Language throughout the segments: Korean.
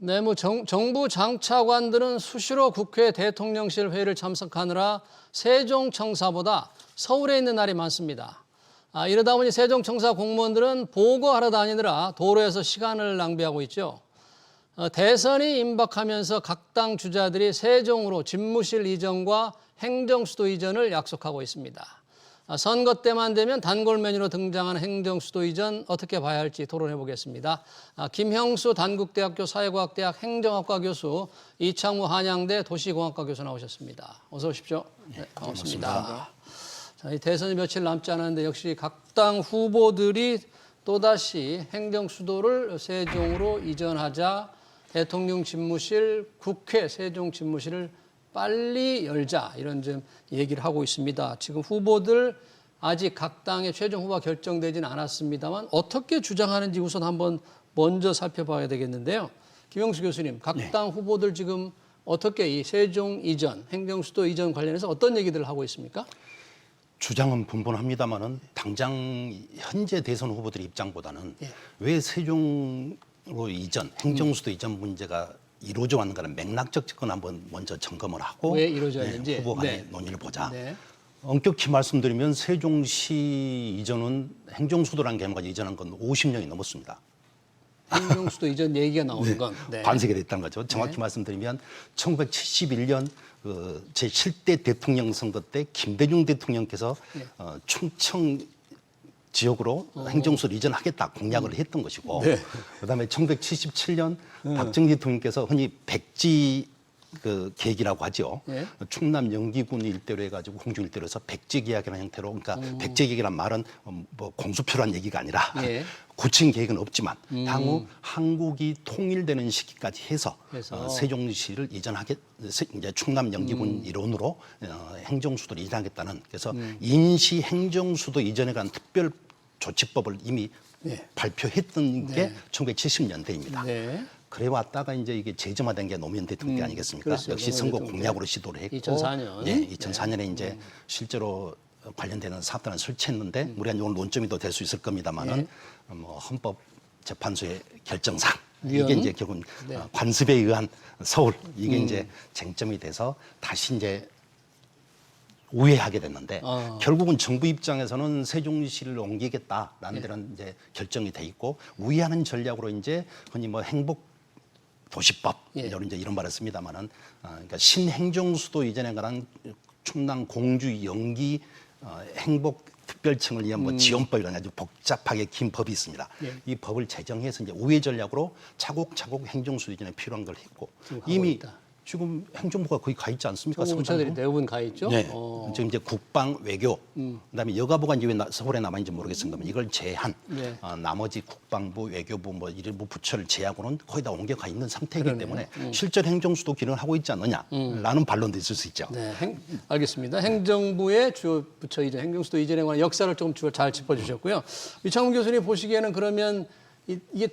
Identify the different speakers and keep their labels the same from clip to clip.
Speaker 1: 네, 정부 장차관들은 수시로 국회 대통령실 회의를 참석하느라 세종청사보다 서울에 있는 날이 많습니다. 이러다 보니 세종청사 공무원들은 보고하러 다니느라 도로에서 시간을 낭비하고 있죠. 대선이 임박하면서 각 당 주자들이 세종으로 집무실 이전과 행정수도 이전을 약속하고 있습니다. 선거 때만 되면 단골 메뉴로 등장하는 행정수도 이전 어떻게 봐야 할지 토론해 보겠습니다. 김형수 단국대학교 사회과학대학 행정학과 교수, 이창무 한양대 도시공학과 교수 나오셨습니다. 어서 오십시오. 네, 반갑습니다. 자, 이 대선이 며칠 남지 않았는데 역시 각 당 후보들이 또다시 행정수도를 세종으로 이전하자, 대통령 집무실, 국회 세종 집무실을 빨리 열자, 이런 좀 얘기를 하고 있습니다. 지금 후보들 아직 각 당의 최종 후보가 결정되지는 않았습니다만 어떻게 주장하는지 우선 한번 먼저 살펴봐야 되겠는데요. 김영수 교수님, 각 당 후보들 지금 어떻게 이 세종 이전, 행정수도 이전 관련해서 어떤 얘기들을 하고 있습니까?
Speaker 2: 주장은 분분합니다만은 당장 현재 대선 후보들의 입장보다는 왜 세종으로 이전, 행정수도 이전 문제가 이루어져 왔는가는 맥락적 접근 한번 먼저 점검을 하고
Speaker 1: 왜 이루어졌는지
Speaker 2: 후보 간의 논의를 보자.
Speaker 1: 네.
Speaker 2: 엄격히 말씀드리면 세종시 이전은 행정수도라는 개념까지 이전한 건 50년이 넘었습니다.
Speaker 1: 행정수도 이전 얘기가 나오는 건
Speaker 2: 반세기 됐다는 거죠. 정확히 말씀드리면 1971년 제7대 대통령 선거 때 김대중 대통령께서 충청 지역으로 행정수도를 이전하겠다 공약을 했던 것이고, 그다음에 1977년 박정희 대통령께서 흔히 백지 계획이라고 하죠. 충남 영기군 일대로 해가지고 공주 일대로 해서 백지 계획이라는 형태로, 그러니까 백지 계획이란 말은 뭐 공수표란 얘기가 아니라 구체적인 계획은 없지만 향후 한국이 통일되는 시기까지 해서 세종시를 이제 충남 영기군 일원으로 행정수도를 이전하겠다는, 그래서 임시 행정수도 이전에 관한 특별 조치법을 이미 발표했던 게 1970년대입니다. 그래 왔다가 이제 이게 재점화된 게 노무현 대통령 때 아니겠습니까?
Speaker 1: 그렇죠.
Speaker 2: 역시 선거 공약으로 시도를 했고,
Speaker 1: 2004년.
Speaker 2: 2004년에 이제 실제로 관련되는 사업단을 설치했는데, 우리가 이건 논점이 더 될 수 있을 겁니다만은 뭐 헌법재판소의 결정상 이게 이제 결국 관습에 의한 서울, 이게 이제 쟁점이 돼서 다시 이제 우회하게 됐는데, 결국은 정부 입장에서는 세종시를 옮기겠다라는 데는 이제 결정이 돼 있고, 우회하는 전략으로 이제 흔히 뭐 행복 도시법 이런 말을 씁니다만은, 그러니까 신행정수도 이전에 관한 충남 공주 영기 행복 특별청을 위한 뭐 지원법이라는 아주 복잡하게 긴 법이 있습니다. 이 법을 제정해서 이제 우회 전략으로 차곡차곡 행정수도 이전에 필요한 걸 했고, 이미 지금 행정부가 거의 가 있지 않습니까?
Speaker 1: 정부처들이 대부분 가 있죠.
Speaker 2: 네. 지금 이제 국방, 외교, 그다음에 여가부가 이제 왜 서울에 남아 있는지 모르겠습니다만 이걸 제한, 나머지 국방부, 외교부 뭐 일부 부처를 제하고는 거의 다 옮겨가 있는 상태이기 때문에 실전 행정수도 기능을 하고 있지 않느냐라는 반론도 있을 수 있죠.
Speaker 1: 네, 알겠습니다. 행정부의 주요 부처 이전, 행정수도 이전에 관한 역사를 좀 잘 짚어주셨고요. 이창문 교수님 보시기에는 그러면 이게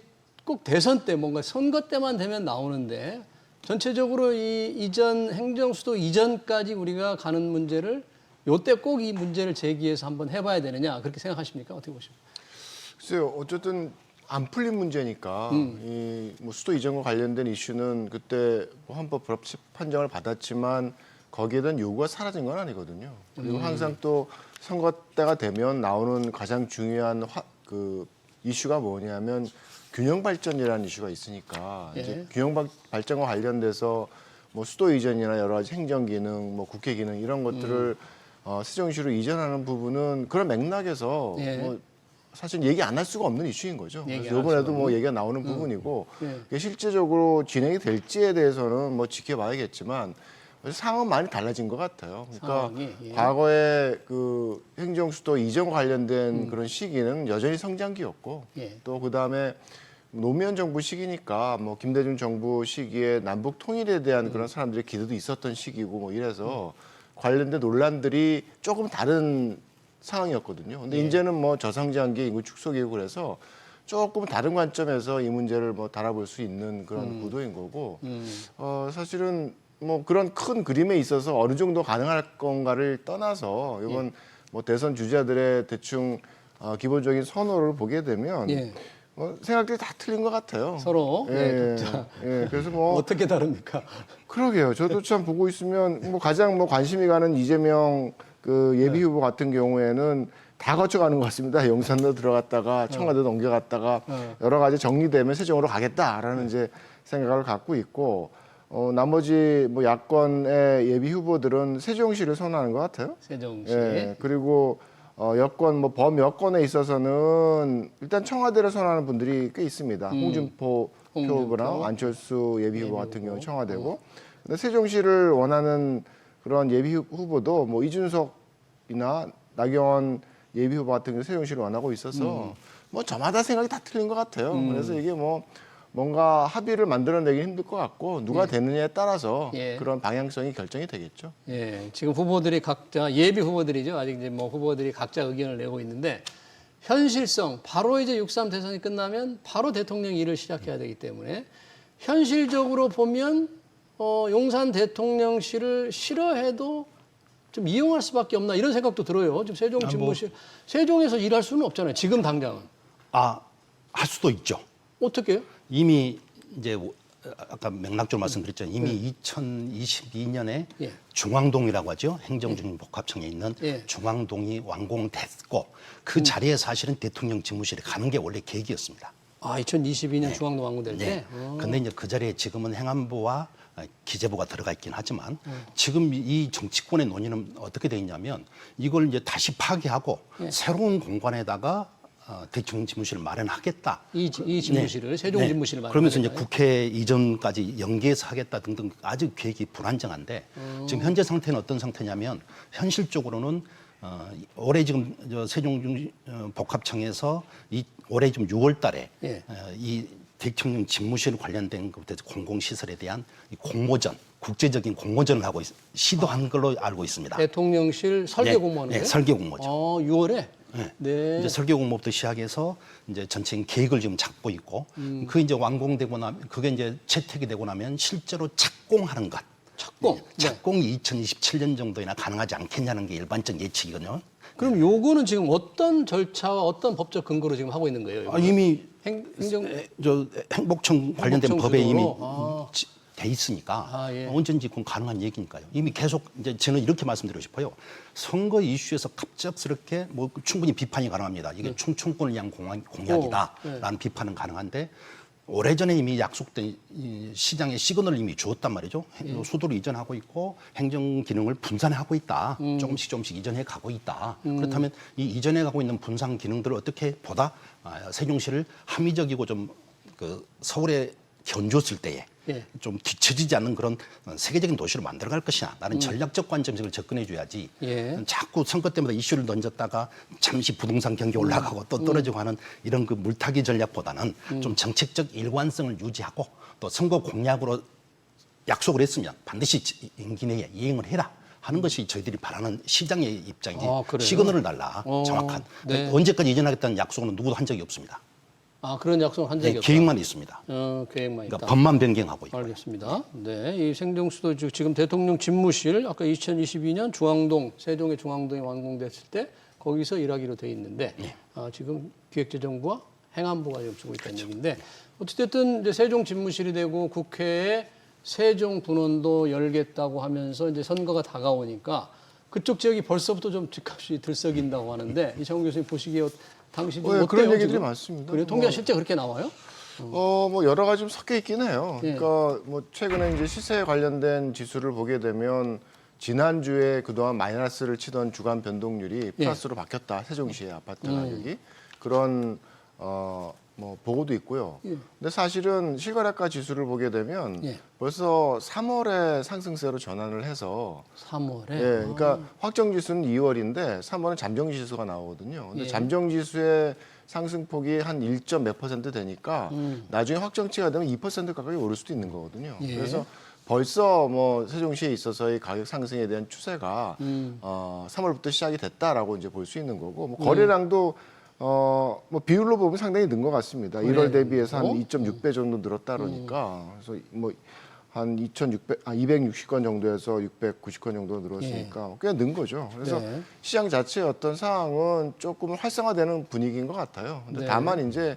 Speaker 1: 꼭 대선 때, 뭔가 선거 때만 되면 나오는데, 전체적으로 이 이전, 행정수도 이전까지 우리가 가는 문제를 요때 꼭 이 문제를 제기해서 한번 해봐야 되느냐, 그렇게 생각하십니까? 어떻게 보십니까?
Speaker 3: 글쎄요, 어쨌든 안 풀린 문제니까 이 뭐 수도 이전과 관련된 이슈는 그때 헌법 불합치 판정을 받았지만 거기에 대한 요구가 사라진 건 아니거든요. 그리고 항상 또 선거 때가 되면 나오는 가장 중요한 이슈가 뭐냐면 균형 발전이라는 이슈가 있으니까 이제 균형 발전과 관련돼서 뭐 수도 이전이나 여러 가지 행정 기능, 뭐 국회 기능 이런 것들을 세종시로 이전하는 부분은 그런 맥락에서 뭐 사실 얘기 안 할 수가 없는 이슈인 거죠. 그래서 이번에도 뭐 얘기가 나오는 부분이고, 이게 실제적으로 진행이 될지에 대해서는 뭐 지켜봐야겠지만 상황은 많이 달라진 것 같아요. 그러니까 과거에 그 행정수도 이전 관련된 그런 시기는 여전히 성장기였고, 또 그다음에 노무현 정부 시기니까 뭐 김대중 정부 시기에 남북 통일에 대한 그런 사람들의 기대도 있었던 시기고 뭐 이래서 관련된 논란들이 조금 다른 상황이었거든요. 근데 이제는 뭐 저성장기 인구 축소기고 그래서 조금 다른 관점에서 이 문제를 뭐 달아볼 수 있는 그런 구도인 거고, 사실은 뭐 그런 큰 그림에 있어서 어느 정도 가능할 건가를 떠나서 이번 뭐 대선 주자들의 대충 기본적인 선호를 보게 되면 생각들이 다 틀린 것 같아요.
Speaker 1: 서로.
Speaker 3: 예,
Speaker 1: 네, 독자.
Speaker 3: 그래서 뭐
Speaker 1: 어떻게 다릅니까?
Speaker 3: 그러게요. 저도 참 보고 있으면 뭐 가장 뭐 관심이 가는 이재명 그 예비 후보 같은 경우에는 다 거쳐가는 것 같습니다. 용산도 들어갔다가 청와대 넘겨갔다가 여러 가지 정리되면 세종으로 가겠다라는 이제 생각을 갖고 있고 나머지 뭐 야권의 예비 후보들은 세종시를 선호하는 것 같아요.
Speaker 1: 세종시.
Speaker 3: 예, 그리고 여권 뭐 범여권에 있어서는 일단 청와대를 선호하는 분들이 꽤 있습니다. 홍준표 후보나 안철수 예비 후보 같은 경우 청와대고, 근데 세종시를 원하는 그런 예비 후보도 뭐 이준석이나 나경원 예비 후보 같은 경우 세종시를 원하고 있어서 뭐 저마다 생각이 다 틀린 것 같아요. 그래서 이게 뭐 뭔가 합의를 만들어내기 힘들 것 같고 누가 되느냐에 따라서 그런 방향성이 결정이 되겠죠.
Speaker 1: 예, 지금 후보들이 각자 예비 후보들이죠. 아직 이제 뭐 후보들이 각자 의견을 내고 있는데 현실성 바로 이제 6.3 대선이 끝나면 바로 대통령 일을 시작해야 되기 때문에 현실적으로 보면 용산 대통령실을 싫어해도 좀 이용할 수밖에 없나 이런 생각도 들어요. 지금 세종 집무실 세종에서 일할 수는 없잖아요. 지금 당장은.
Speaker 2: 할 수도 있죠.
Speaker 1: 어떻게요?
Speaker 2: 이미 이제 아까 맥락적으로 말씀드렸죠. 이미 2022년에 중앙동이라고 하죠. 행정중복합청에 있는 중앙동이 완공됐고 그 자리에 사실은 대통령 집무실에 가는 게 원래 계획이었습니다.
Speaker 1: 2022년 중앙동 완공될 때?
Speaker 2: 근데 이제 그 자리에 지금은 행안부와 기재부가 들어가 있긴 하지만 지금 이 정치권의 논의는 어떻게 돼 있냐면 이걸 이제 다시 파기하고 새로운 공간에다가 대통령 집무실을 마련하겠다.
Speaker 1: 이 집무실을 세종 집무실을 마련하겠다.
Speaker 2: 그러면서 이제 국회 이전까지 연계해서 하겠다 등등 아주 계획이 불안정한데 지금 현재 상태는 어떤 상태냐면 현실적으로는 올해 지금 세종 복합청에서 올해 좀 6월달에 이 대통령 집무실 관련된 공공시설에 대한 공모전, 국제적인 공모전을 하고 시도한 걸로 알고 있습니다.
Speaker 1: 대통령실 설계 공모하는 거예요?
Speaker 2: 네, 설계 공모죠.
Speaker 1: 6월에?
Speaker 2: 네. 이제 설계 공모부터 시작해서 이제 전체 계획을 지금 잡고 있고, 그 이제 완공되고 나면 그게 이제 채택이 되고 나면 실제로 착공하는 것. 착공이 2027년 정도에나 가능하지 않겠냐는 게 일반적 예측이거든요.
Speaker 1: 그럼 요거는 지금 어떤 절차와 어떤 법적 근거로 지금 하고 있는 거예요?
Speaker 2: 이미
Speaker 1: 행복청
Speaker 2: 관련된 법에 이미
Speaker 1: 주도로?
Speaker 2: 돼 있으니까 언제든지 그건 가능한 얘기니까요. 이미 계속 이제 저는 이렇게 말씀드리고 싶어요. 선거 이슈에서 갑작스럽게 뭐 충분히 비판이 가능합니다. 이게 충청권을 위한 공약이다라는 비판은 가능한데 오래전에 이미 약속된 시장의 시그널을 이미 주었단 말이죠. 수도를 이전하고 있고 행정 기능을 분산하고 있다. 조금씩 이전해 가고 있다. 그렇다면 이 이전해 가고 있는 분산 기능들을 어떻게 보다 세종시를 합리적이고 좀 그 서울에 견줬을 때에 좀 뒤처지지 않는 그런 세계적인 도시로 만들어갈 것이냐. 나는 전략적 관점에서 그걸 접근해줘야지. 자꾸 선거 때마다 이슈를 던졌다가 잠시 부동산 경기 올라가고 또 떨어지고 하는 이런 그 물타기 전략보다는 좀 정책적 일관성을 유지하고 또 선거 공약으로 약속을 했으면 반드시 임기 내에 이행을 해라. 하는 것이 저희들이 바라는 시장의 입장이지. 시그널을 달라. 정확한. 언제까지 이전하겠다는 약속은 누구도 한 적이 없습니다.
Speaker 1: 그런 약속은 한 적이 없다.
Speaker 2: 계획만 있습니다.
Speaker 1: 계획만 있다.
Speaker 2: 그러니까 법만 변경하고 있고.
Speaker 1: 알겠습니다. 네, 이 생동수도 지금 대통령 집무실 아까 2022년 중앙동 세종의 중앙동이 완공됐을 때 거기서 일하기로 돼 있는데 지금 기획재정부와 행안부가 지금 쓰고 있다는 얘기인데 어찌됐든 이제 세종 집무실이 되고 국회에 세종 분원도 열겠다고 하면서 이제 선거가 다가오니까 그쪽 지역이 벌써부터 좀 집값이 들썩인다고 하는데 이창훈 교수님 보시기에 당시 어때요?
Speaker 3: 그런 얘기들이
Speaker 1: 지금?
Speaker 3: 많습니다.
Speaker 1: 그래요? 통계가 실제 그렇게 나와요?
Speaker 3: 뭐 여러 가지 좀 섞여 있긴 해요. 그러니까 뭐 최근에 이제 시세에 관련된 지수를 보게 되면 지난주에 그동안 마이너스를 치던 주간 변동률이 플러스로 바뀌었다. 세종시의 아파트 가격이 그런 뭐 보고도 있고요. 근데 사실은 실거래가 지수를 보게 되면 벌써 3월에 상승세로 전환을 해서
Speaker 1: 3월에.
Speaker 3: 그러니까 확정 지수는 2월인데 3월은 잠정 지수가 나오거든요. 근데 잠정 지수의 상승폭이 한 1점 몇 % 되니까 나중에 확정치가 되면 2% 가까이 오를 수도 있는 거거든요. 그래서 벌써 뭐 세종시에 있어서의 가격 상승에 대한 추세가 3월부터 시작이 됐다라고 이제 볼 수 있는 거고 뭐 거래량도 뭐 비율로 보면 상당히 는 것 같습니다. 1월 대비해서 한 2.6배 정도 늘었다 그러니까 그래서 뭐 한 260건 정도에서 690건 정도 늘었으니까 꽤 는 거죠. 그래서 시장 자체의 어떤 상황은 조금 활성화되는 분위기인 것 같아요. 근데 다만 이제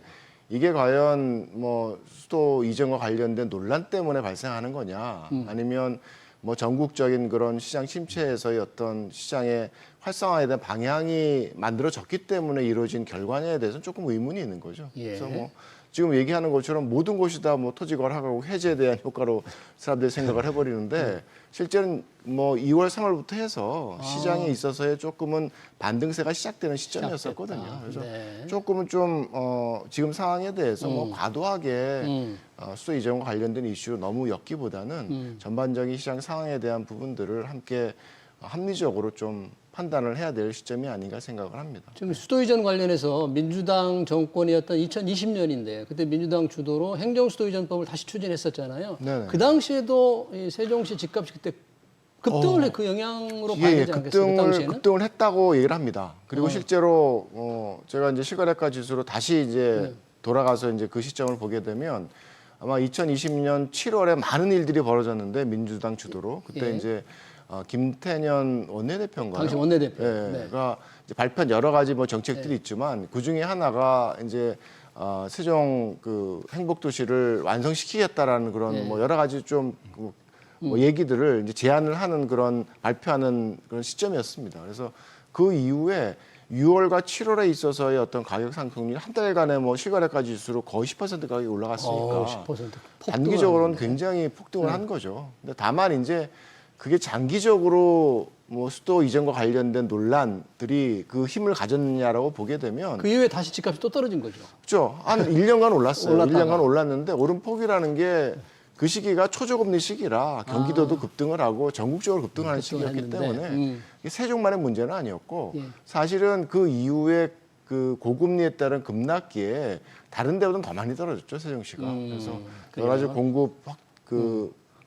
Speaker 3: 이게 과연 뭐 수도 이전과 관련된 논란 때문에 발생하는 거냐, 아니면 뭐 전국적인 그런 시장 침체에서의 어떤 시장의 활성화에 대한 방향이 만들어졌기 때문에 이루어진 결과냐에 대해서는 조금 의문이 있는 거죠.
Speaker 1: 예.
Speaker 3: 그래서 뭐 지금 얘기하는 것처럼 모든 곳이 다 뭐 토지 거래하고 해제에 대한 효과로 사람들이 생각을 해버리는데 실제는 뭐 2월, 3월부터 해서 시장에 있어서의 조금은 반등세가 시작되는 시점이었었거든요.
Speaker 1: 시작됐다.
Speaker 3: 그래서
Speaker 1: 네.
Speaker 3: 조금은 좀 지금 상황에 대해서 뭐 과도하게 수도 이전과 관련된 이슈로 너무 엮기보다는 전반적인 시장 상황에 대한 부분들을 함께 합리적으로 좀 판단을 해야 될 시점이 아닌가 생각을 합니다.
Speaker 1: 지금 수도 이전 관련해서 민주당 정권이었던 2020년인데 그때 민주당 주도로 행정수도 이전법을 다시 추진했었잖아요.
Speaker 3: 네네.
Speaker 1: 그 당시에도 이 세종시 집값이 그때 급등을 그 영향으로 봐야 되지 않겠어요? 그 당시에는?
Speaker 3: 급등을 했다고 얘기를 합니다. 그리고 실제로 제가 이제 실거래가 지수로 다시 이제 돌아가서 이제 그 시점을 보게 되면 아마 2020년 7월에 많은 일들이 벌어졌는데 민주당 주도로 그때
Speaker 1: 예.
Speaker 3: 이제 김태년 원내대표인가요?
Speaker 1: 당시 원내대표.
Speaker 3: 예,
Speaker 1: 네.
Speaker 3: 가 이제 발표한 여러 가지 뭐 정책들이 있지만 그 중에 하나가 이제 세종 그 행복도시를 완성시키겠다라는 그런 뭐 여러 가지 좀 뭐 얘기들을 이제 제안을 하는 그런 발표하는 그런 시점이었습니다. 그래서 그 이후에 6월과 7월에 있어서의 어떤 가격 상승률이 한 달간에 뭐 실거래가 지수로 거의 10% 가격이 올라갔으니까
Speaker 1: 10%
Speaker 3: 단기적으로는 굉장히 폭등을 한 거죠. 근데 다만 이제 그게 장기적으로 뭐 수도 이전과 관련된 논란들이 그 힘을 가졌느냐라고 보게 되면
Speaker 1: 그 이후에 다시 집값이 또 떨어진 거죠.
Speaker 3: 그렇죠. 한 1년간 올랐어요.
Speaker 1: 올랐다가.
Speaker 3: 1년간 올랐는데 오름폭이라는 게 그 시기가 초저금리 시기라 경기도도 급등을 하고 전국적으로 급등하는 시기였기
Speaker 1: 했는데,
Speaker 3: 때문에 이게 세종만의 문제는 아니었고
Speaker 1: 예.
Speaker 3: 사실은 그 이후에 그 고금리에 따른 급락기에 다른 데보다는 더 많이 떨어졌죠 세종시가. 그래서 여러 가지 공급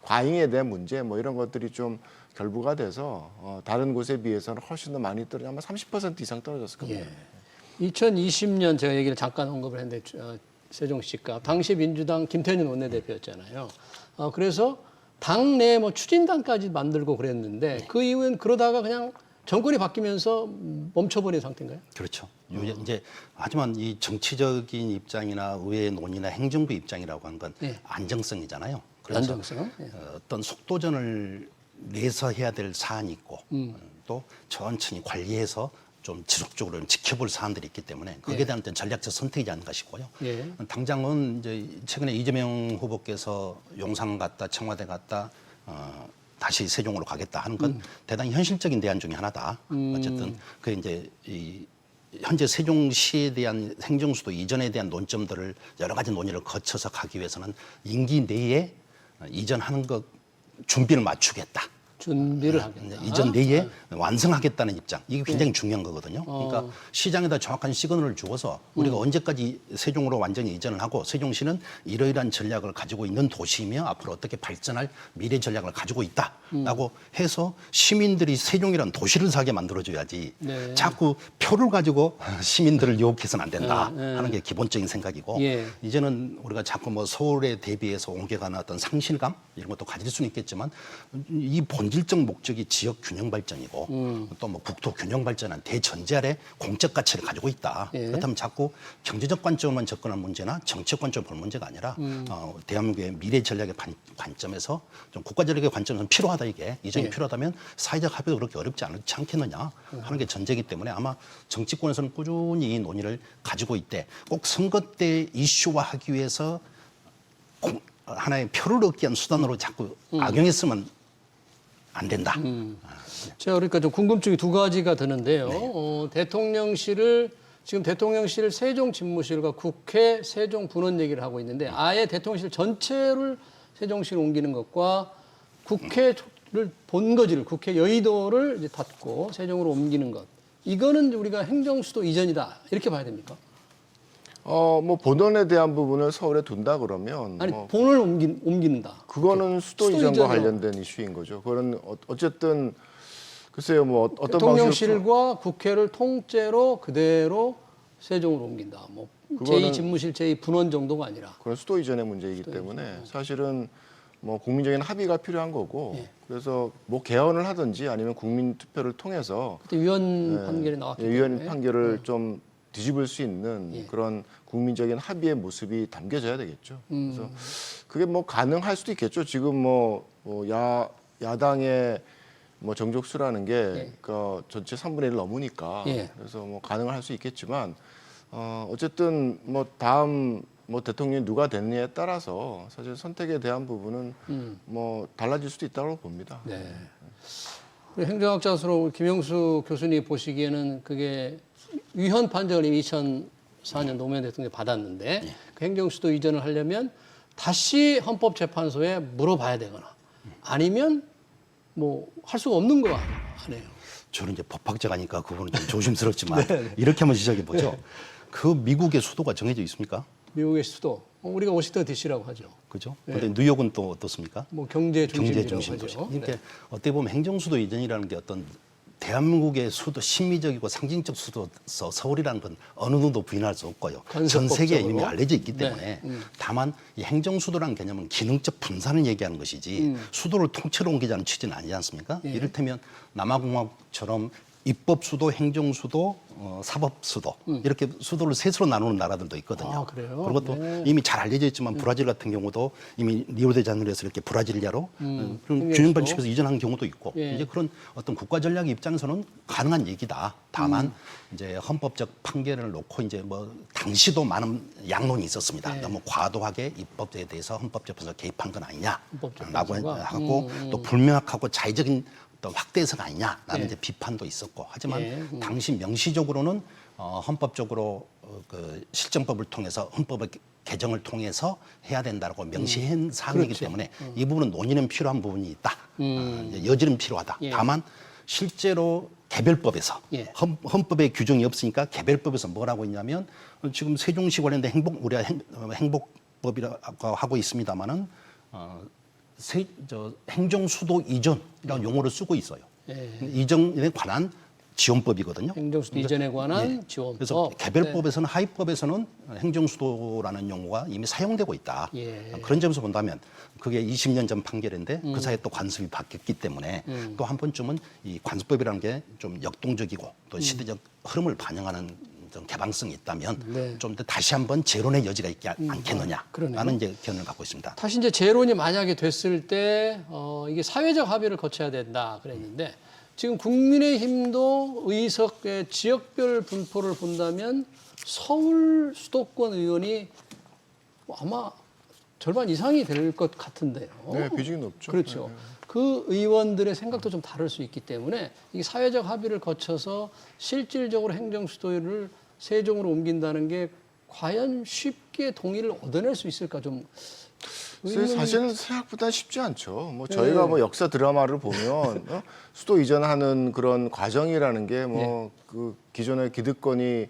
Speaker 3: 과잉에 대한 문제 뭐 이런 것들이 좀 결부가 돼서 다른 곳에 비해서는 훨씬 더 많이 떨어져 아마 30% 이상 떨어졌을 겁니다.
Speaker 1: 예. 2020년 제가 얘기를 잠깐 언급을 했는데 세종시가 당시 민주당 김태년 원내대표였잖아요. 그래서 당내 뭐 추진단까지 만들고 그랬는데 그 이후엔 그러다가 그냥 정권이 바뀌면서 멈춰버린 상태인가요?
Speaker 2: 그렇죠. 이제 하지만 이 정치적인 입장이나 의회 논의나 행정부 입장이라고 하는 건
Speaker 1: 예.
Speaker 2: 안정성이잖아요. 그래서
Speaker 1: 안정성. 예.
Speaker 2: 어떤 속도전을 내서 해야 될 사안이 있고 또 천천히 관리해서 좀 지속적으로 지켜볼 사안들이 있기 때문에 거기에 대한 어떤 전략적 선택이지 않는가 싶고요.
Speaker 1: 예.
Speaker 2: 당장은 이제 최근에 이재명 후보께서 용산 갔다 청와대 갔다 다시 세종으로 가겠다 하는 건 대단히 현실적인 대안 중에 하나다. 어쨌든 그 이제 이 현재 세종시에 대한 행정수도 이전에 대한 논점들을 여러 가지 논의를 거쳐서 가기 위해서는 임기 내에 이전하는 것 준비를 맞추겠다.
Speaker 1: 준비를 하겠다.
Speaker 2: 이전 내에 완성하겠다는 입장. 이게 굉장히 중요한 거거든요. 그러니까 시장에다 정확한 시그널을 주어서 우리가 언제까지 세종으로 완전히 이전을 하고 세종시는 이러이러한 전략을 가지고 있는 도시이며 앞으로 어떻게 발전할 미래 전략을 가지고 있다라고 해서 시민들이 세종이라는 도시를 사게 만들어줘야지
Speaker 1: 네.
Speaker 2: 자꾸 표를 가지고 시민들을 유혹해서는 안 된다 하는 게 기본적인 생각이고
Speaker 1: 예.
Speaker 2: 이제는 우리가 자꾸 뭐 서울에 대비해서 옮겨가는 어떤 상실감 이런 것도 가질 수는 있겠지만 이 본질적 목적이 지역 균형 발전이고 또 뭐 국토 균형 발전한 대전제 아래 공적 가치를 가지고 있다.
Speaker 1: 예.
Speaker 2: 그렇다면 자꾸 경제적 관점만 접근할 문제나 정책 관점을 볼 문제가 아니라 대한민국의 미래 전략의 관점에서 좀 국가 전략의 관점에서 필요하다 이게 이전이
Speaker 1: 예.
Speaker 2: 필요하다면 사회적 합의도 그렇게 어렵지 않겠느냐 하는 게 전제이기 때문에 아마 정치권에서는 꾸준히 이 논의를 가지고 있대. 꼭 선거 때 이슈화하기 위해서 하나의 표를 얻기 위한 수단으로 자꾸 악용했으면 안 된다.
Speaker 1: 제가 그러니까 좀 궁금증이 두 가지가 드는데요.
Speaker 2: 네.
Speaker 1: 지금 대통령실 세종 집무실과 국회 세종 분원 얘기를 하고 있는데 아예 대통령실 전체를 세종시로 옮기는 것과 국회를 본거지를 국회 여의도를 이제 닫고 세종으로 옮기는 것. 이거는 우리가 행정수도 이전이다 이렇게 봐야 됩니까?
Speaker 3: 뭐 본원에 대한 부분을 서울에 둔다 그러면
Speaker 1: 아니
Speaker 3: 뭐
Speaker 1: 본을 옮긴다.
Speaker 3: 그거는 수도
Speaker 1: 수도
Speaker 3: 이전과
Speaker 1: 이전으로.
Speaker 3: 관련된 이슈인 거죠. 그거는 어쨌든 글쎄요, 뭐 어떤 방식으로
Speaker 1: 대통령실과 국회를 통째로 그대로 세종으로 옮긴다. 뭐
Speaker 3: 그거는-
Speaker 1: 제2집무실, 제2분원 정도가 아니라.
Speaker 3: 그런 수도 이전의 문제이기 때문에 사실은 뭐 국민적인 합의가 필요한 거고
Speaker 1: 예.
Speaker 3: 그래서 뭐 개헌을 하든지 아니면 국민 투표를 통해서
Speaker 1: 그때 위헌 판결이 나왔기
Speaker 3: 위헌
Speaker 1: 때문에.
Speaker 3: 판결을 좀 뒤집을 수 있는
Speaker 1: 예.
Speaker 3: 그런 국민적인 합의의 모습이 담겨져야 되겠죠. 그래서 그게 뭐 가능할 수도 있겠죠. 지금 야당의 뭐 정족수라는 게 그러니까 전체 3분의 1 넘으니까
Speaker 1: 예.
Speaker 3: 그래서 뭐 가능할 수 있겠지만 어쨌든 뭐 다음 뭐 대통령이 누가 됐느냐에 따라서 사실 선택에 대한 부분은 뭐 달라질 수도 있다고 봅니다.
Speaker 1: 네. 우리 행정학자로서 김영수 교수님 보시기에는 그게 위헌 판정을 이미 2004년 노무현 대통령이 받았는데 그 행정수도 이전을 하려면 다시 헌법재판소에 물어봐야 되거나 아니면 뭐 할 수가 없는 거 아니에요.
Speaker 2: 저는 이제 법학자가니까 그거는 좀 조심스럽지만 이렇게 한번 시작해 보죠. 그 미국의 수도가 정해져 있습니까?
Speaker 1: 미국의 수도 우리가 워싱턴 DC라고 하죠.
Speaker 2: 그죠? 근데 뉴욕은 또 어떻습니까?
Speaker 1: 뭐 경제 중심지라고
Speaker 2: 중심 도시.
Speaker 1: 하죠.
Speaker 2: 이렇게 어떻게 보면 행정수도 이전이라는 게 어떤 대한민국의 수도 심미적이고 상징적 수도서 서울이라는 건 어느 누구도 부인할 수 없고요. 전 세계에 이미
Speaker 1: 건설법적으로.
Speaker 2: 알려져 있기 때문에 다만 이 행정수도라는 개념은 기능적 분산을 얘기하는 것이지 수도를 통째로 옮기자는 취지는 아니지 않습니까? 이를테면 남아공화국처럼 입법수도, 행정수도, 사법수도 이렇게 수도를 셋으로 나누는 나라들도 있거든요.
Speaker 1: 아, 그래요?
Speaker 2: 그리고 또
Speaker 1: 네.
Speaker 2: 이미 잘 알려져 있지만 브라질 같은 경우도 이미 리오데자네이루에서 이렇게 브라질리아로 그런 균형 방식에서 이전한 경우도 있고
Speaker 1: 예.
Speaker 2: 이제 그런 어떤 국가 전략 입장에서는 가능한 얘기다. 다만 이제 헌법적 판결을 놓고 이제 뭐 당시도 많은 양론이 있었습니다.
Speaker 1: 예.
Speaker 2: 너무 과도하게 입법에 대해서 헌법재판소가 개입한 건 아니냐라고
Speaker 1: 헌법재판소가?
Speaker 2: 하고 또 불명확하고 자의적인 어떤 확대 해석 아니냐라는
Speaker 1: 예.
Speaker 2: 이제 비판도 있었고 하지만
Speaker 1: 예.
Speaker 2: 당시 명시적으로는 헌법적으로 그 실정법을 통해서 헌법의 개정을 통해서 해야 된다고 명시한 사항이기
Speaker 1: 그렇죠.
Speaker 2: 때문에 이 부분은 논의는 필요한 부분이 있다. 이제 여지는 필요하다.
Speaker 1: 예.
Speaker 2: 다만 실제로 개별법에서
Speaker 1: 예.
Speaker 2: 헌법에 규정이 없으니까 개별법에서 뭐라고 있냐면 지금 세종시 관련된 우리가 행복법이라고 하고 있습니다만은 행정수도 이전이라는 용어를 쓰고 있어요.
Speaker 1: 예.
Speaker 2: 이전에 관한 지원법이거든요.
Speaker 1: 행정수도 이전에 관한
Speaker 2: 예.
Speaker 1: 지원법.
Speaker 2: 그래서 개별법에서는 하위법에서는 행정수도라는 용어가 이미 사용되고 있다.
Speaker 1: 예.
Speaker 2: 그런 점에서 본다면 그게 20년 전 판결인데 그 사이에 또 관습이 바뀌었기 때문에 또 한 번쯤은 이 관습법이라는 게 좀 역동적이고 또 시대적 흐름을 반영하는 좀 개방성이 있다면
Speaker 1: 네.
Speaker 2: 좀 더 다시 한번 재론의 여지가 있지
Speaker 1: 그러네요.
Speaker 2: 않겠느냐라는 이제 견해를 갖고 있습니다.
Speaker 1: 다시 이제 재론이 만약에 됐을 때 이게 사회적 합의를 거쳐야 된다 그랬는데 지금 국민의힘도 의석의 지역별 분포를 본다면 서울 수도권 의원이 아마 절반 이상이 될 것 같은데요.
Speaker 3: 네, 비중이 높죠.
Speaker 1: 그렇죠. 그 의원들의 생각도 좀 다를 수 있기 때문에 이 사회적 합의를 거쳐서 실질적으로 행정수도를 세종으로 옮긴다는 게 과연 쉽게 동의를 얻어낼 수 있을까 좀.
Speaker 3: 사실은 생각보다 쉽지 않죠. 뭐 저희가 뭐 역사 드라마를 보면 수도 이전하는 그런 과정이라는 게 뭐 그 기존의 기득권이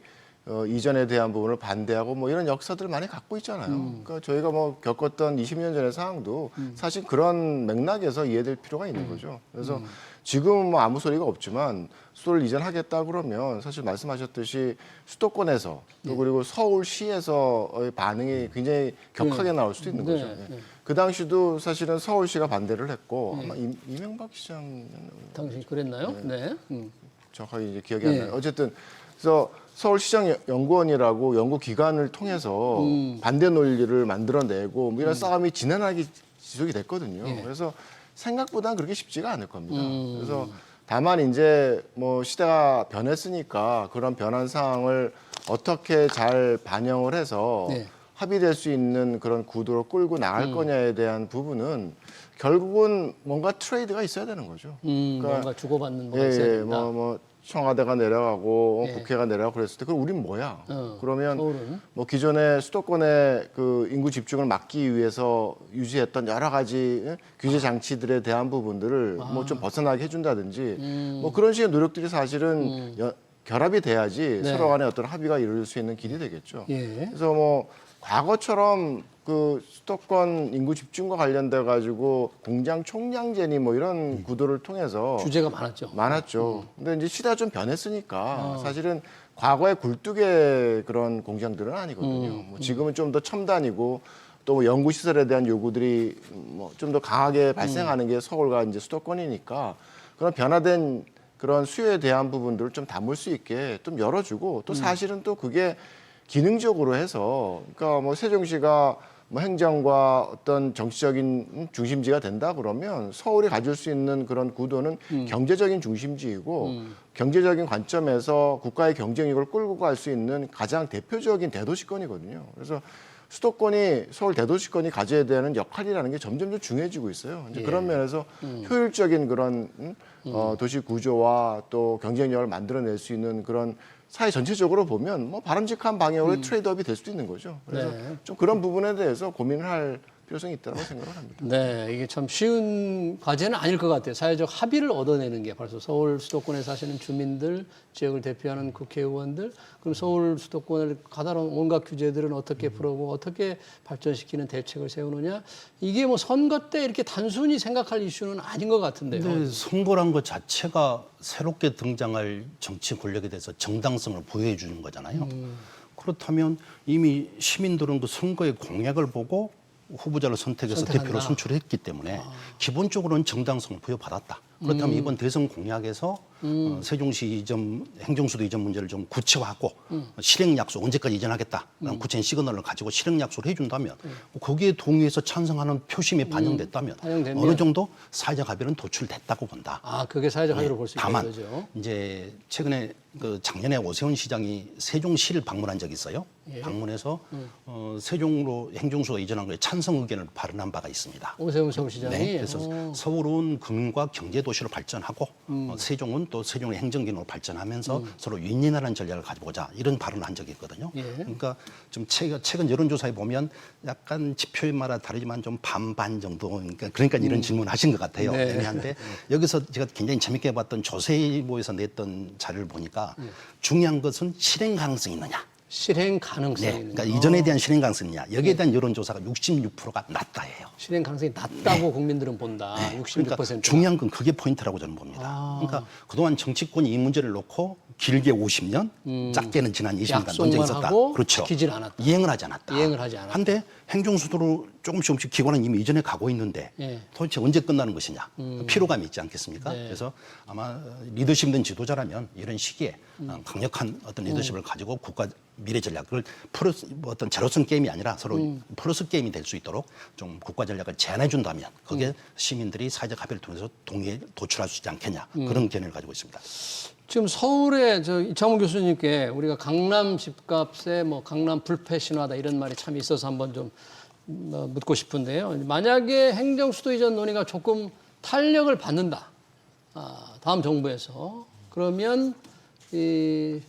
Speaker 3: 이전에 대한 부분을 반대하고 뭐 이런 역사들을 많이 갖고 있잖아요. 그러니까 저희가 뭐 겪었던 20년 전의 상황도 사실 그런 맥락에서 이해될 필요가 있는 거죠. 그래서 지금은 뭐 아무 소리가 없지만 수도를 이전하겠다 그러면 사실 말씀하셨듯이 수도권에서 또 그리고 서울시에서의 반응이 굉장히 격하게 나올 수도 있는 거죠.
Speaker 1: 네.
Speaker 3: 그 당시도 사실은 서울시가 반대를 했고 아마 이명박 시장
Speaker 1: 당시 그랬나요? 네.
Speaker 3: 정확하게 이제 기억이 안 나요. 어쨌든 그래서 서울시장 연구원이라고 연구기관을 통해서 반대 논리를 만들어내고 뭐 이런 싸움이 지난하게 지속이 됐거든요. 그래서 생각보다는 그렇게 쉽지가 않을 겁니다. 그래서 다만 이제 뭐 시대가 변했으니까 그런 변한 상황을 어떻게 잘 반영을 해서 합의될 수 있는 그런 구도로 끌고 나갈 거냐에 대한 부분은 결국은 뭔가 트레이드가 있어야 되는 거죠.
Speaker 1: 뭔가 주고받는 뭐가 있어야 된다.
Speaker 3: 뭐 청와대가 내려가고 국회가 내려가고 그랬을 때 그럼 우린 뭐야? 그러면
Speaker 1: 서울은?
Speaker 3: 뭐 기존의 수도권의 그 인구 집중을 막기 위해서 유지했던 여러 가지 규제 장치들에 대한 부분들을 뭐 좀 벗어나게 해준다든지 뭐 그런 식의 노력들이 사실은 결합이 돼야지 서로 간에 어떤 합의가 이룰 수 있는 길이 되겠죠. 그래서 뭐 과거처럼 그 수도권 인구 집중과 관련돼 가지고 공장 총량제니 뭐 이런 구도를 통해서
Speaker 1: 규제가 많았죠.
Speaker 3: 근데 이제 시대가 좀 변했으니까 사실은 과거의 굴뚝의 그런 공장들은 아니거든요. 뭐 지금은 좀 더 첨단이고 또 연구 시설에 대한 요구들이 뭐 좀 더 강하게 발생하는 게 서울과 이제 수도권이니까 그런 변화된 그런 수요에 대한 부분들을 좀 담을 수 있게 좀 열어주고 또 사실은 또 그게 기능적으로 해서 그러니까 뭐 세종시가 뭐 행정과 어떤 정치적인 중심지가 된다 그러면 서울이 가질 수 있는 그런 구도는 경제적인 중심지이고 경제적인 관점에서 국가의 경쟁력을 끌고 갈 수 있는 가장 대표적인 대도시권이거든요. 그래서 수도권이 서울 대도시권이 가져야 되는 역할이라는 게 점점 더 중요해지고 있어요. 이제 그런 면에서 효율적인 그런 도시 구조와 또 경쟁력을 만들어낼 수 있는 그런 사회 전체적으로 보면 뭐 바람직한 방향으로 트레이드업이 될 수도 있는 거죠. 그래서
Speaker 1: 네.
Speaker 3: 좀 그런 부분에 대해서 고민을 할 필요성이 있다고 생각을 합니다.
Speaker 1: 네, 이게 참 쉬운 과제는 아닐 것 같아요. 사회적 합의를 얻어내는 게 벌써 서울 수도권에 사시는 주민들, 지역을 대표하는 국회의원들, 그럼 서울 수도권을 가다로운 온갖 규제들은 어떻게 풀어고 어떻게 발전시키는 대책을 세우느냐. 이게 뭐 선거 때 이렇게 단순히 생각할 이슈는 아닌 것 같은데요.
Speaker 2: 근데 선거란 것 자체가 새롭게 등장할 정치 권력에 대해서 정당성을 부여해 주는 거잖아요. 그렇다면 이미 시민들은 그 선거의 공약을 보고 후보자를 선택해서
Speaker 1: 선택한다.
Speaker 2: 대표로 선출했기 때문에 기본적으로는 정당성을 부여받았다. 그렇다면 이번 대선 공약에서 세종시 이전 행정수도 이전 문제를 좀 구체화하고 실행 약속 언제까지 이전하겠다. 구체적인 시그널을 가지고 실행 약속을 해준다면 거기에 동의해서 찬성하는 표심이 반영됐다면
Speaker 1: 반영되면.
Speaker 2: 어느 정도 사회적 합의는 도출됐다고 본다.
Speaker 1: 아, 그게 사회적 합의로 볼 수 있는
Speaker 2: 다만
Speaker 1: 거죠.
Speaker 2: 이제 최근에 그 작년에 오세훈 시장이 세종시를 방문한 적이 있어요. 방문해서 세종으로 행정수도 이전한 거에 찬성 의견을 발언한 바가 있습니다.
Speaker 1: 오세훈 서울시장이.
Speaker 2: 네, 그래서 서울은 금융과 경제 도시로 발전하고 세종은 또 세종의 행정기능으로 발전하면서 서로 윈윈하는 전략을 가져보자 이런 발언을 한 적이 있거든요.
Speaker 1: 예.
Speaker 2: 그러니까 좀 최근 여론조사에 보면 약간 지표마다 다르지만 좀 반반 정도 그러니까 이런 질문을 하신 것 같아요.
Speaker 1: 네.
Speaker 2: 애매한데 여기서 제가 굉장히 재밌게 봤던 조세일보에서 냈던 자료를 보니까 중요한 것은 실행 가능성이 있느냐.
Speaker 1: 실행 가능성이
Speaker 2: 네,
Speaker 1: 있는
Speaker 2: 그러니까 이전에 대한 실행 가능성이냐 여기에 대한 여론조사가 66%가 낮다예요.
Speaker 1: 실행 가능성이 낮다고 국민들은 본다. 66%.
Speaker 2: 그러니까 중요한 건 그게 포인트라고 저는 봅니다. 그러니까 그동안 정치권이 이 문제를 놓고 길게 50년, 작게는 지난 20년간
Speaker 1: 약속만
Speaker 2: 논쟁이 있었다.
Speaker 1: 하고
Speaker 2: 그렇죠.
Speaker 1: 지키질 않았다.
Speaker 2: 이행을 하지 않았다.
Speaker 1: 이행을 하지 않았다.
Speaker 2: 한데 행정수도로 조금씩 기관은 이미 이전에 가고 있는데
Speaker 1: 예.
Speaker 2: 도대체 언제 끝나는 것이냐. 피로감이 있지 않겠습니까?
Speaker 1: 네.
Speaker 2: 그래서 아마 리더십 있는 지도자라면 이런 시기에 강력한 어떤 리더십을 가지고 국가 미래 전략을 어떤 제로섬 게임이 아니라 서로 플러스 게임이 될 수 있도록 좀 국가 전략을 제안해 준다면 거기에 시민들이 사회적 합의를 통해서 동의에 도출할 수 있지 않겠냐 그런 견해를 가지고 있습니다.
Speaker 1: 지금 서울에 이창훈 교수님께 우리가 강남 집값에 뭐 강남 불패 신화다 이런 말이 참 있어서 한번 좀 묻고 싶은데요. 만약에 행정수도 이전 논의가 조금 탄력을 받는다. 다음 정부에서 그러면 이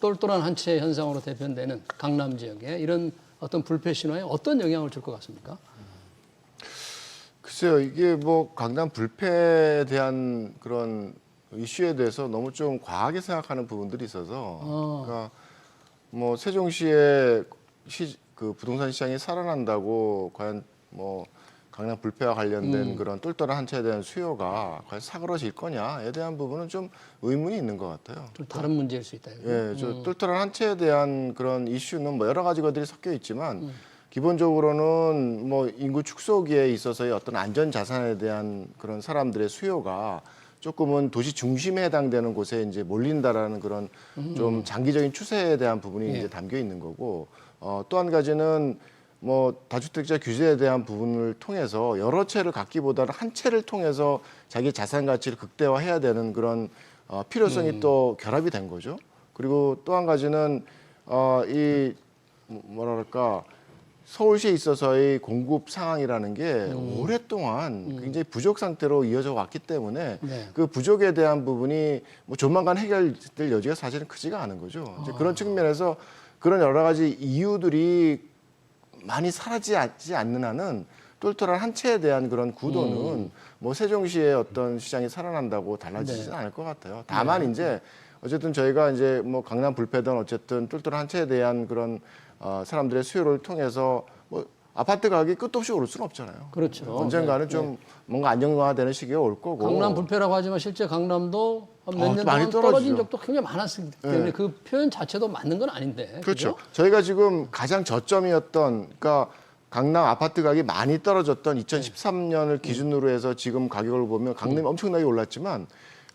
Speaker 1: 똘똘한 한 채 현상으로 대변되는 강남 지역에 이런 어떤 불패 신화에 어떤 영향을 줄 것 같습니까?
Speaker 3: 글쎄요, 이게 뭐 강남 불패에 대한 그런 이슈에 대해서 너무 좀 과하게 생각하는 부분들이 있어서, 그러니까 뭐 세종시의 그 부동산 시장이 살아난다고 과연 뭐 강남 불패와 관련된 그런 똘똘한 한 채에 대한 수요가 과연 사그러질 거냐에 대한 부분은 좀 의문이 있는 것 같아요.
Speaker 1: 좀 다른 문제일 수 있다.
Speaker 3: 예, 저 똘똘한 한 채에 대한 그런 이슈는 뭐 여러 가지 것들이 섞여 있지만 기본적으로는 뭐 인구 축소기에 있어서의 어떤 안전 자산에 대한 그런 사람들의 수요가 조금은 도시 중심에 해당되는 곳에 이제 몰린다라는 그런 좀 장기적인 추세에 대한 부분이 이제 담겨 있는 거고, 또 한 가지는 뭐 다주택자 규제에 대한 부분을 통해서 여러 채를 갖기보다는 한 채를 통해서 자기 자산 가치를 극대화해야 되는 그런 필요성이 또 결합이 된 거죠. 그리고 또 한 가지는 이 뭐랄까 서울시에 있어서의 공급 상황이라는 게 오랫동안 굉장히 부족 상태로 이어져 왔기 때문에
Speaker 1: 네.
Speaker 3: 그 부족에 대한 부분이 뭐 조만간 해결될 여지가 사실은 크지가 않은 거죠. 이제 그런 측면에서 그런 여러 가지 이유들이 많이 사라지지 않는 한은 똘똘한 한 채에 대한 그런 구도는 뭐 세종시의 어떤 시장이 살아난다고 달라지지는 않을 것 같아요. 다만 이제 어쨌든 저희가 이제 뭐 강남 불패든 어쨌든 똘똘한 한 채에 대한 그런 사람들의 수요를 통해서 뭐 아파트 가격이 끝도 없이 오를 수는 없잖아요.
Speaker 1: 그렇죠.
Speaker 3: 언젠가는 좀 뭔가 안정화되는 시기가 올 거고.
Speaker 1: 강남 불패라고 하지만 실제 강남도 몇 년
Speaker 3: 또 많이
Speaker 1: 동안 떨어진
Speaker 3: 떨어지죠.
Speaker 1: 적도 굉장히 많았기 때문에 그 표현 자체도 맞는 건 아닌데.
Speaker 3: 그렇죠.
Speaker 1: 그죠?
Speaker 3: 저희가 지금 가장 저점이었던 그러니까 강남 아파트 가격이 많이 떨어졌던 2013년을 기준으로 해서 지금 가격을 보면 강남이 엄청나게 올랐지만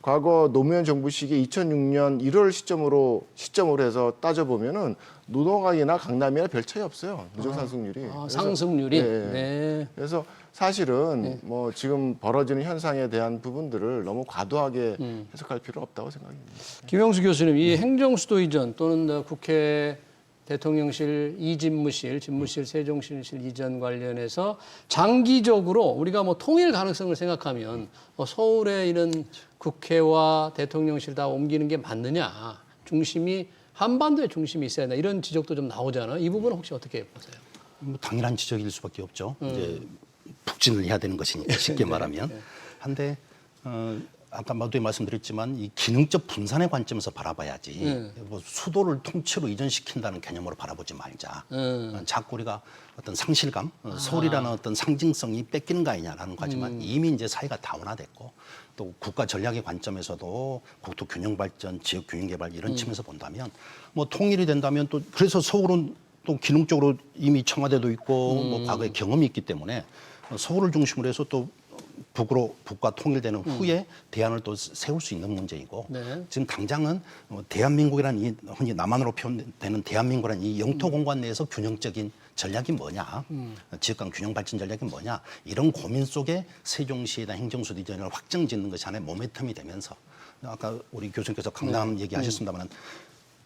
Speaker 3: 과거 노무현 정부 시기에 2006년 1월 시점으로 해서 따져보면은 노동학이나 강남이나 별 차이 없어요. 누적 상승률이.
Speaker 1: 상승률이.
Speaker 3: 네.
Speaker 1: 네.
Speaker 3: 그래서 사실은 뭐 지금 벌어지는 현상에 대한 부분들을 너무 과도하게 해석할 필요 없다고 생각합니다.
Speaker 1: 김영수 교수님, 이 행정수도 이전 또는 국회 대통령실 이집무실, 집무실 세종실실 이전 관련해서 장기적으로 우리가 뭐 통일 가능성을 생각하면 뭐 서울에 이런 국회와 대통령실 다 옮기는 게 맞느냐, 중심이 한반도에 중심이 있어야 한다 이런 지적도 좀 나오잖아요. 이 부분은 혹시 어떻게 보세요?
Speaker 2: 뭐 당연한 지적일 수밖에 없죠. 이제 북진을 해야 되는 것이니까 쉽게 말하면. 한데 아까 모두에 말씀드렸지만 이 기능적 분산의 관점에서 바라봐야지 뭐 수도를 통째로 이전시킨다는 개념으로 바라보지 말자. 자꾸 우리가 어떤 상실감, 서울이라는 어떤 상징성이 뺏기는 거 아니냐라는 거지만 이미 이제 사회가 다원화됐고 또 국가 전략의 관점에서도 국토 균형 발전, 지역 균형 개발 이런 측면에서 본다면 뭐 통일이 된다면 또 그래서 서울은 또 기능적으로 이미 청와대도 있고 뭐 과거에 경험이 있기 때문에 서울을 중심으로 해서 또 북과 통일되는 후에 대안을 또 세울 수 있는 문제이고
Speaker 1: 네.
Speaker 2: 지금 당장은 대한민국이라는 이 흔히 남한으로 표현되는 대한민국이라는 이 영토 공간 내에서 균형적인 전략이 뭐냐, 지역 간 균형 발전 전략이 뭐냐 이런 고민 속에 세종시에 대한 행정수도 이전을 확정짓는 것이 하나의 모멘텀이 되면서 아까 우리 교수님께서 강남 얘기하셨습니다만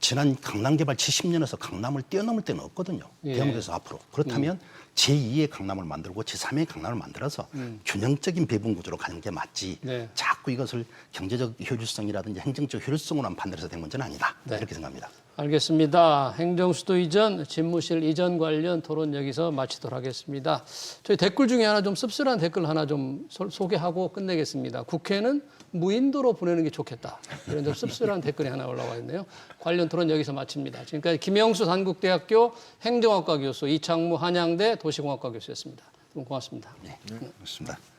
Speaker 2: 지난 강남 개발 70년에서 강남을 뛰어넘을 때는 없거든요. 대한민국에서 앞으로. 그렇다면 제2의 강남을 만들고 제3의 강남을 만들어서 균형적인 배분 구조로 가는 게 맞지.
Speaker 1: 네.
Speaker 2: 자꾸 이것을 경제적 효율성이라든지 행정적 효율성으로만 판단해서 된 문제는 아니다.
Speaker 1: 네.
Speaker 2: 이렇게 생각합니다.
Speaker 1: 알겠습니다. 행정수도 이전, 집무실 이전 관련 토론 여기서 마치도록 하겠습니다. 저희 댓글 중에 하나 좀 씁쓸한 댓글 하나 좀 소개하고 끝내겠습니다. 국회는 무인도로 보내는 게 좋겠다. 이런 좀 씁쓸한 댓글이 하나 올라와 있네요. 관련 토론 여기서 마칩니다. 지금까지 김영수 단국대학교 행정학과 교수, 이창무 한양대 도시공학과 교수였습니다. 두 분 고맙습니다.
Speaker 2: 네, 그렇습니다.